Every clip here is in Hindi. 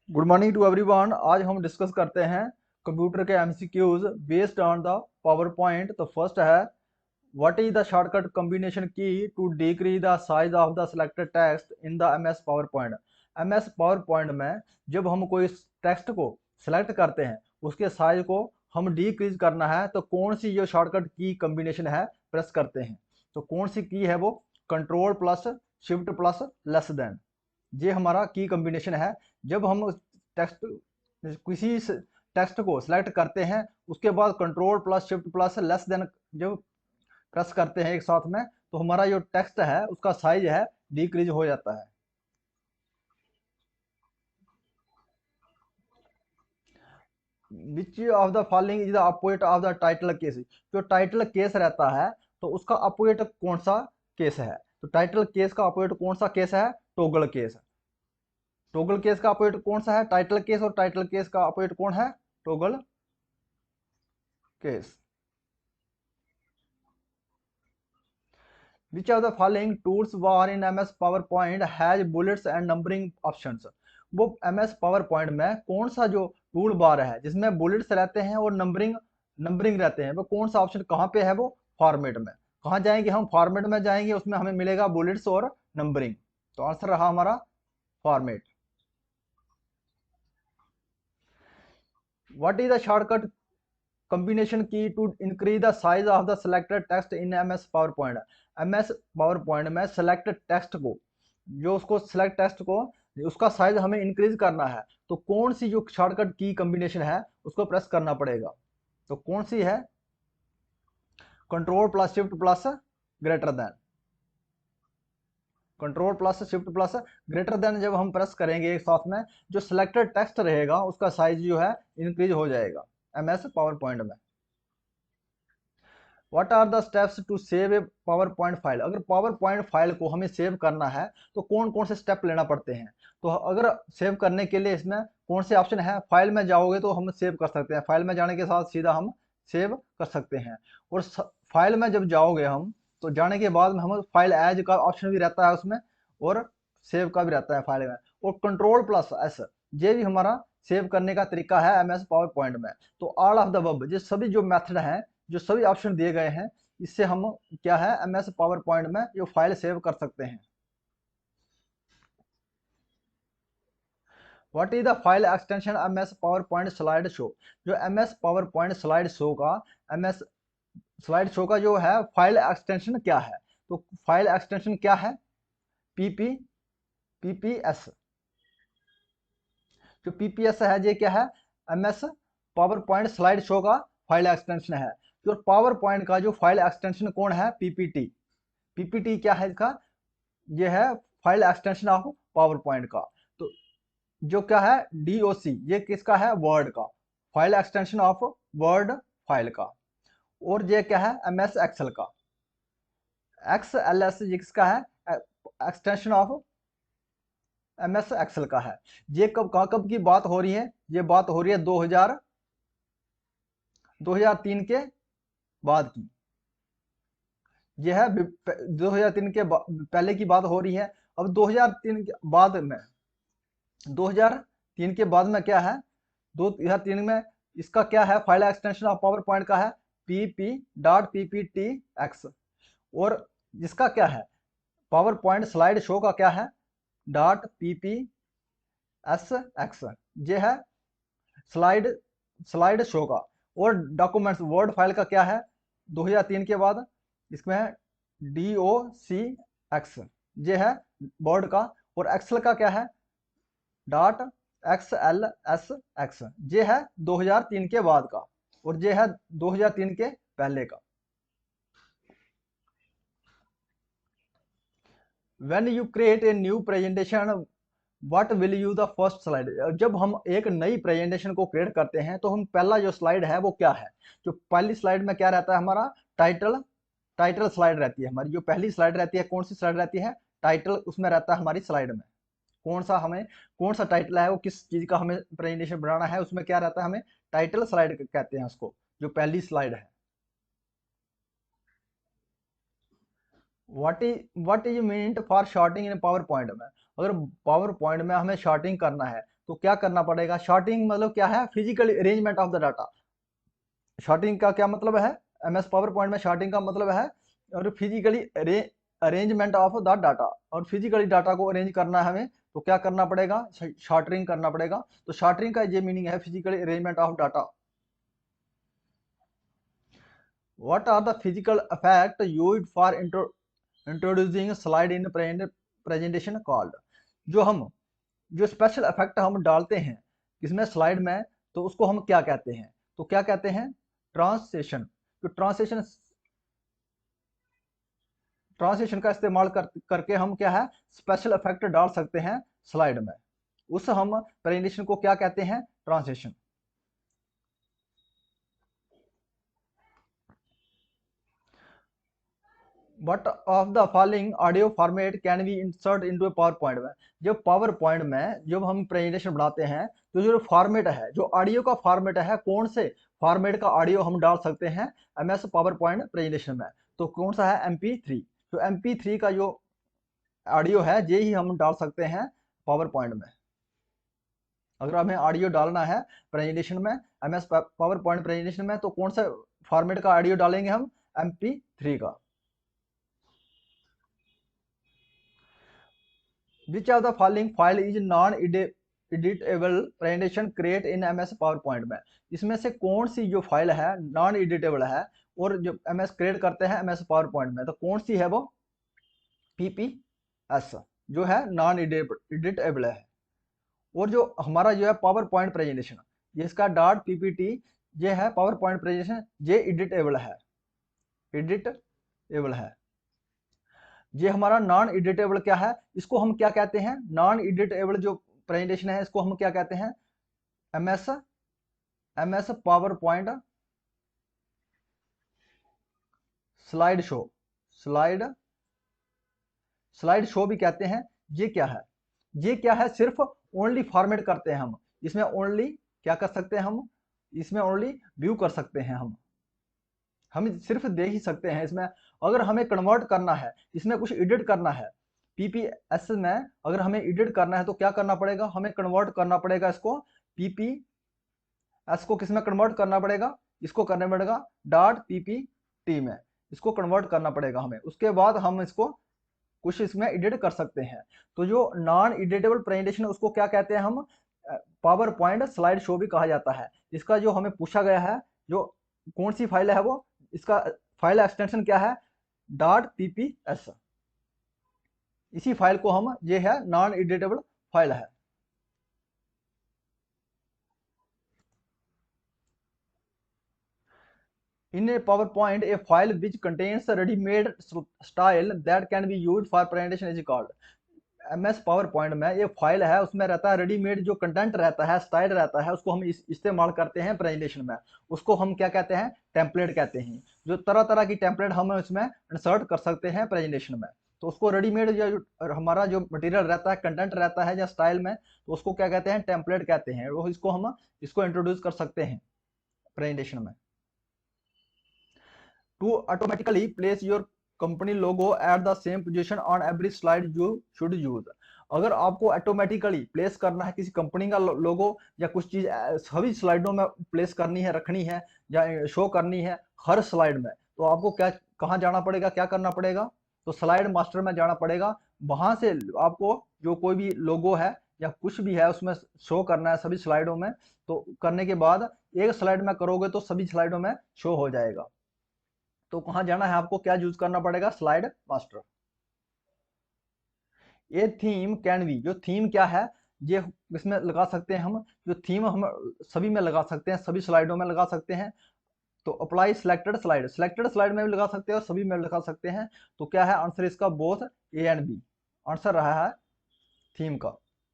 Good morning to everyone. आज हम डिस्कस करते हैं कंप्यूटर के MCQs based on the PowerPoint. तो फर्स्ट है, what is the shortcut combination key to decrease the size of the selected text in the MS PowerPoint. MS PowerPoint में जब हम कोई टेक्स्ट को सिलेक्ट करते हैं उसके साइज को हम डिक्रीज करना है तो कौन सी जो शॉर्टकट की कॉम्बिनेशन है प्रेस करते हैं। तो कौन सी की है वो, control plus shift plus less than. ये हमारा की कॉम्बिनेशन है। जब हम टेक्स्ट किसी टेक्स्ट को सिलेक्ट करते हैं उसके बाद control plus shift plus less than जब प्रेस करते हैं एक साथ में तो हमारा जो टेक्स्ट है उसका साइज है डिक्रीज हो जाता है। Which of the following is the opposite of the title case. जो टाइटल केस रहता है तो उसका अपोजिट कौन सा केस है। तो टाइटल केस का अपोजिट कौन सा केस है, टोगल केस। टोगल केस का अपोजिट कौन सा है, टाइटल केस, और टाइटल केस का अपोजिट कौन है, toggle case. Which of the following tools bar in MS PowerPoint has bullets and numbering options? वो MS PowerPoint में कौन सा जो टूल बार है जिसमें बुलेट्स रहते हैं और नंबरिंग नंबरिंग रहते हैं, वो कौन सा ऑप्शन कहाँ पे है, वो फॉर्मेट में। कहाँ जाएंगे हम, फॉर्मेट में जाएंगे, उसमें हमें मिलेगा बुलेट्स और नंबरिंग। तो आंसर रहा हमारा format. What is the shortcut combination key to increase the size of the selected text in MS PowerPoint। MS PowerPoint में selected text को, जो उसको select text को उसका साइज हमें इंक्रीज करना है तो कौन सी जो शॉर्टकट की कॉम्बिनेशन है उसको प्रेस करना पड़ेगा। तो कौन सी है, control plus shift plus greater than. Control plus shift plus greater than जब हम प्रेस करेंगे एक साथ में जो सिलेक्टेड टेक्स्ट रहेगा उसका साइज जो है इंक्रीज हो जाएगा एमएस पावर पॉइंट में। What are the steps to save a PowerPoint file. अगर पावर पॉइंट फाइल को हमें सेव करना है तो कौन कौन से स्टेप लेना पड़ते हैं। तो अगर सेव करने के लिए इसमें कौन से ऑप्शन है, फाइल में जाओगे तो हम सेव कर सकते हैं, फाइल में जाने के साथ सीधा हम सेव कर सकते हैं। और फाइल में जब जाओगे हम तो जाने के बाद में हम फाइल एज का ऑप्शन भी रहता है उसमें और सेव का भी रहता है फाइल में। और कंट्रोल प्लस एस ये भी हमारा सेव करने का तरीका है एमएस पावर पॉइंट में। तो ऑल ऑफ द अबव ये सभी जो मेथड हैं, जो सभी ऑप्शन दिए गए हैं, इससे हम क्या है एमएस पावर पॉइंट में जो फाइल सेव कर सकते हैं। What is the file extension MS PowerPoint slide show. जो MS PowerPoint slide show का एमएस स्लाइड शो का जो है फाइल एक्सटेंशन क्या है। तो फाइल एक्सटेंशन क्या है, पीपी पीपीएस। जो पीपीएस है ये क्या है, MS PowerPoint slide show का फाइल एक्सटेंशन है। जो पावर पॉइंट का जो फाइल एक्सटेंशन कौन है, पीपीटी। पीपीटी क्या है इसका, ये है file extension of power point का। तो जो क्या है डीओसी, ये किसका है, वर्ड का, file extension of word file का। और ये क्या है एमएस एक्सेल का, एक्सएलएस ये किसका है, एक्सटेंशन ऑफ एमएस एक्सेल का है। ये कब की बात हो रही है, ये बात हो रही है 2003 के बाद की। यह है 2003 के पहले की बात हो रही है। अब 2003 के बाद में 2003 के बाद में क्या है, 2003 में इसका क्या है, file extension of power point का है pp.pptx। और जिसका क्या है पावर पॉइंट स्लाइड शो का क्या है .ppsx। ये है स्लाइड स्लाइड शो का। और डॉक्यूमेंट्स वर्ड फाइल का क्या है 2003 के बाद, इसमें है docx, ये है वर्ड का। और एक्सेल का क्या है .xlsx, ये है 2003 के बाद का। और ये है 2003 के पहले का। when you create a new presentation what will you the first slide। जब हम एक नई प्रेजेंटेशन को क्रिएट करते हैं तो हम पहला जो स्लाइड है वो क्या है। जो पहली स्लाइड में क्या रहता है हमारा, टाइटल टाइटल स्लाइड रहती है हमारी। जो पहली स्लाइड रहती है कौन सी स्लाइड रहती है, टाइटल उसमें रहता है हमारी स्लाइड में। कौन सा हमें कौन सा टाइटल है वो, किस चीज का हमें प्रेजेंटेशन बनाना है, उसमें क्या रहता है, हमें टाइटल स्लाइड कहते हैं उसको, जो पहली स्लाइड है। What is meant for sorting in PowerPoint में। अगर पावर पॉइंट में हमें शॉर्टिंग करना है तो क्या करना पड़ेगा? शॉर्टिंग मतलब क्या है? Physical arrangement of the data. Sorting का क्या मतलब है? एमएस पावर पॉइंट में शॉर्टिंग का मतलब है और physically arrangement of the data, और फिजिकली डाटा को अरेंज करना है हमें, तो क्या करना पड़ेगा? शॉर्टरिंग करना पड़ेगा। तो शॉर्टरिंग का ये मीनिंग है, physically arrangement of data. What are the physical effects used for introducing slide in presentation called? जो स्पेशल इफेक्ट हम डालते हैं इसमें स्लाइड में, तो उसको हम क्या कहते हैं? तो क्या कहते हैं? ट्रांसलेशन। तो ट्रांसलेशन का इस्तेमाल करके हम क्या है, स्पेशल इफेक्ट डाल सकते हैं स्लाइड में। उस हम प्रेजेंटेशन को क्या कहते हैं? Translation. What of the following audio format can we insert into a PowerPoint में? जब पावर पॉइंट में जब हम प्रेजेंटेशन बनाते हैं, तो जो फॉर्मेट है, जो ऑडियो का फॉर्मेट है, कौन से फॉर्मेट का ऑडियो हम डाल सकते हैं एमएस पावर पॉइंट प्रेजेंटेशन में? तो कौन सा है? MP3। तो MP3 का जो ऑडियो है ये ही हम डाल सकते हैं पावर पॉइंट में। अगर हमें ऑडियो डालना है प्रेजेंटेशन में, एमएस पावर पॉइंट प्रेजेंटेशन में, तो कौन सा फॉर्मेट का ऑडियो डालेंगे हम? MP3 का। Which of the following file is non-editable presentation create in MS PowerPoint में? इसमें से कौन सी जो फाइल है नॉन एडिटेबल है और जो MS क्रिएट करते हैं MS PowerPoint में, तो कौन सी है वो? PPS जो है नॉन एडिटेबल है। और जो हमारा जो है पावर पॉइंट प्रेजेंटेशन, जिसका .ppt ये है पावर पॉइंट प्रेजेंटेशन, ये एडिटेबल है। ये हमारा नॉन एडिटेबल क्या है? इसको हम क्या कहते हैं? नॉन एडिटेबल जो प्रेजेंटेशन है इसको हम क्या कहते हैं? MS PowerPoint slide show भी कहते हैं। ये क्या है? सिर्फ ओनली फॉर्मेट करते हैं हम इसमें। ओनली क्या कर सकते हैं हम इसमें? ओनली व्यू कर सकते हैं हम सिर्फ देख ही सकते हैं इसमें। अगर हमें कन्वर्ट करना है, इसमें कुछ एडिट करना है, पीपीएस में अगर हमें एडिट करना है तो क्या करना पड़ेगा? हमें कन्वर्ट करना पड़ेगा इसको। पीपीएस को किस में कन्वर्ट करना पड़ेगा? इसको करना पड़ेगा .ppt में, इसको कन्वर्ट करना पड़ेगा हमें। उसके बाद हम इसको कुछ इसमें एडिट कर सकते हैं। तो जो नॉन एडिटेबल प्रेजेंटेशन है उसको क्या कहते हैं हम? पावर पॉइंट स्लाइड शो भी कहा जाता है। इसका जो हमें पूछा गया है, जो कौन सी फाइल है वो, इसका फाइल एक्सटेंशन क्या है? .pps। इसी फाइल को हम, ये है नॉन एडिटेबल फाइल है। In a PowerPoint, a file which contains a ready-made style that can be used for presentation is called। MS power point में ये फाइल है, उसमें रहता है रेडीमेड जो कंटेंट रहता है, स्टाइल रहता है, उसको हम इस्तेमाल करते हैं प्रेजेंटेशन में। उसको हम क्या कहते हैं? टेम्पलेट कहते हैं। जो तरह तरह की टेम्पलेट हम इसमें इंसर्ट कर सकते हैं प्रेजेंटेशन में, तो उसको रेडीमेड जो हमारा जो मटेरियल रहता है, कंटेंट रहता है या स्टाइल में, तो उसको क्या कहते हैं? टेम्पलेट कहते हैं। वो इसको हम इंट्रोड्यूस कर सकते हैं प्रेजेंटेशन में। To automatically place your company logo at the same position on every slide you should use। अगर आपको ऑटोमेटिकली प्लेस करना है किसी कंपनी का लोगो या कुछ चीज सभी स्लाइडों में प्लेस करनी है, रखनी है या शो करनी है हर स्लाइड में, तो आपको क्या, कहाँ जाना पड़ेगा, क्या करना पड़ेगा? तो स्लाइड मास्टर में जाना पड़ेगा। वहां से आपको जो कोई भी लोगो है या कुछ भी है उसमें शो करना है सभी स्लाइडों में। तो करने के बाद एक स्लाइड में करोगे तो सभी स्लाइडों में शो हो जाएगा। तो कहां जाना है आपको? क्या यूज करना पड़ेगा? Slide master. ये थीम कैन बी, जो थीम क्या है ये इसमें लगा सकते हैं हम। जो थीम हम सभी में लगा सकते हैं, सभी स्लाइडों में लगा सकते हैं। तो अप्लाई सिलेक्टेड स्लाइड में भी लगा सकते हैं और सभी में लगा सकते हैं। तो क्या है आंसर इसका? Both A and B answer रहा है थीम का।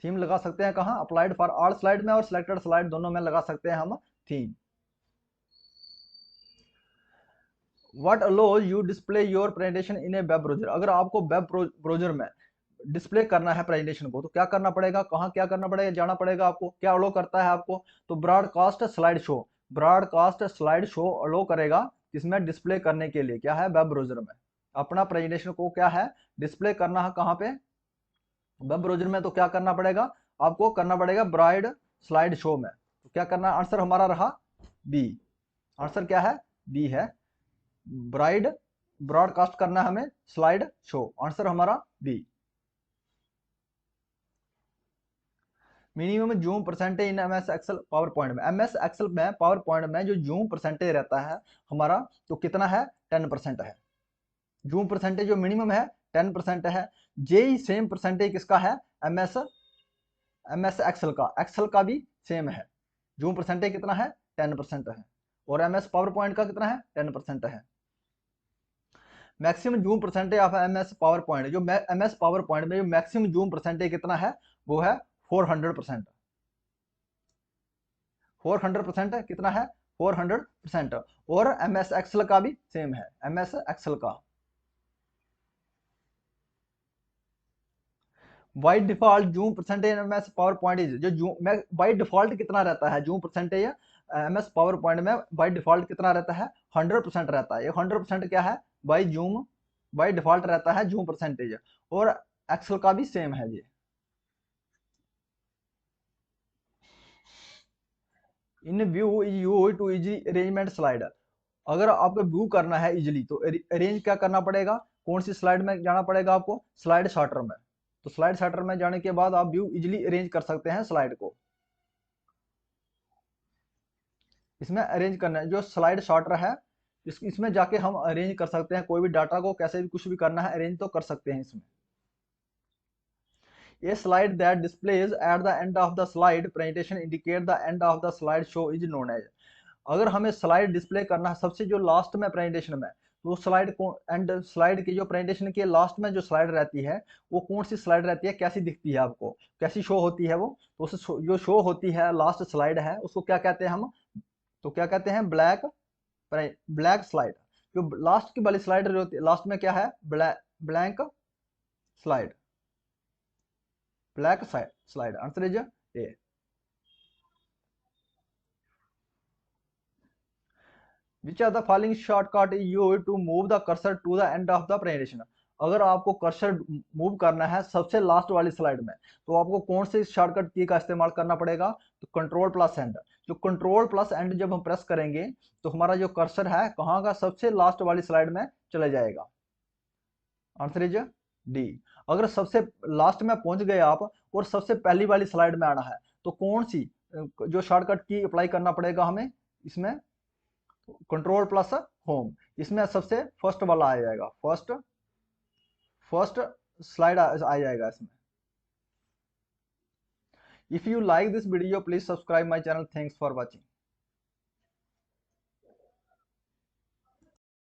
थीम लगा सकते हैं कहाँ? अप्लाइड फॉर ऑल स्लाइड में और सिलेक्टेड स्लाइड दोनों में लगा सकते हैं हम theme. What allows you display your presentation in a web browser? अगर आपको वेब ब्राउजर में डिस्प्ले करना है प्रेजेंटेशन को, तो क्या करना पड़ेगा? कहाँ क्या करना पड़ेगा? जाना पड़ेगा आपको। क्या अलो करता है आपको? तो ब्रॉडकास्ट स्लाइड शो अलो करेगा इसमें डिस्प्ले करने के लिए। क्या है? वेब ब्राउजर में अपना प्रेजेंटेशन को क्या है? डिस्प्ले करना है कहाँ पे? वेब ब्राउजर में। तो क्या करना पड़ेगा? आपको करना पड़ेगा ब्राइड स्लाइड शो में। तो क्या करना, आंसर हमारा रहा बी। आंसर क्या है, बी है। ब्राइड ब्रॉडकास्ट करना है हमें स्लाइड शो, आंसर हमारा B. Minimum zoom percentage in M S Excel PowerPoint में, एम एस एक्सल में पावर पॉइंट में जो जूम परसेंटेज रहता है हमारा, तो कितना है, 10% है। जूम परसेंटेज जो मिनिमम है 10% है। जेई सेम परसेंटेज किसका है, एम एस एक्सल का, एक्सल का भी सेम है। जूम परसेंटेज कितना है, 10% है। और एम एस पावर पॉइंट का कितना है, 10% है। Maximum zoom percentage of M S PowerPoint, जो एम एस पावर पॉइंट में जो मैक्सिमम जूम परसेंटेज कितना है, वो है 400%। 400% है, कितना है, 400%। और एम एस एक्सल का भी सेम है, एम एस एक्सल का। By default zoom percentage M S PowerPoint is, जो जूम बाई डिफॉल्ट कितना रहता है zoom percentage M S PowerPoint में, बाई डिफॉल्ट कितना रहता है, 100% रहता है। ये 100% क्या है, बाई जूम, बाई डिफॉल्ट रहता है जूम परसेंटेज। और एक्सल का भी सेम है ये। In view is use to easy arrangement slide, अगर आपको व्यू करना है इजिली तो अरेंज क्या करना पड़ेगा, कौन सी स्लाइड में जाना पड़ेगा आपको, स्लाइड शार्टर में। तो स्लाइड शार्टर में जाने के बाद आप व्यू इजिली अरेंज कर सकते हैं स्लाइड को। इसमें अरेंज करना है जो स्लाइड शार्टर है, इसमें जाके हम अरेंज कर सकते हैं कोई भी डाटा को, कैसे भी कुछ भी करना है अरेंज तो कर सकते हैं इसमें। A slide that displays at the end of the slide presentation indicate the end of the slide show is known as, अगर हमें स्लाइड डिस्प्ले करना है सबसे जो लास्ट में प्रेजेंटेशन में, तो स्लाइड को एंड स्लाइड की जो प्रेजेंटेशन के लास्ट में जो स्लाइड रहती है वो कौन सी स्लाइड रहती है, कैसी दिखती है आपको, कैसी शो होती है वो, तो उस जो शो होती है लास्ट स्लाइड है उसको क्या कहते हैं हम, तो क्या कहते हैं, ब्लैक, ब्लैक स्लाइड। जो लास्ट की वाली स्लाइड जो होती है लास्ट में क्या है, blank slide, black slide, answer is a. Which of the following shortcut is used to move the cursor to the end of the presentation, अगर आपको कर्सर मूव करना है सबसे लास्ट वाली स्लाइड में तो आपको कौन से शॉर्टकट की का इस्तेमाल करना पड़ेगा, तो कंट्रोल प्लस एंड। जो कंट्रोल प्लस एंड जब हम प्रेस करेंगे तो हमारा जो कर्सर है कहाँ का, सबसे लास्ट वाली स्लाइड में चले जाएगा, आंसर इज डी। अगर सबसे लास्ट में पहुंच गए आप और सबसे पहली वाली स्लाइड में आना है तो कौन सी जो शॉर्टकट की अप्लाई करना पड़ेगा हमें, इसमें कंट्रोल प्लस होम, इसमें सबसे फर्स्ट वाला आ जाएगा, फर्स्ट फर्स्ट स्लाइड आ जाएगा इसमें। If you like this video please subscribe my channel, thanks for watching.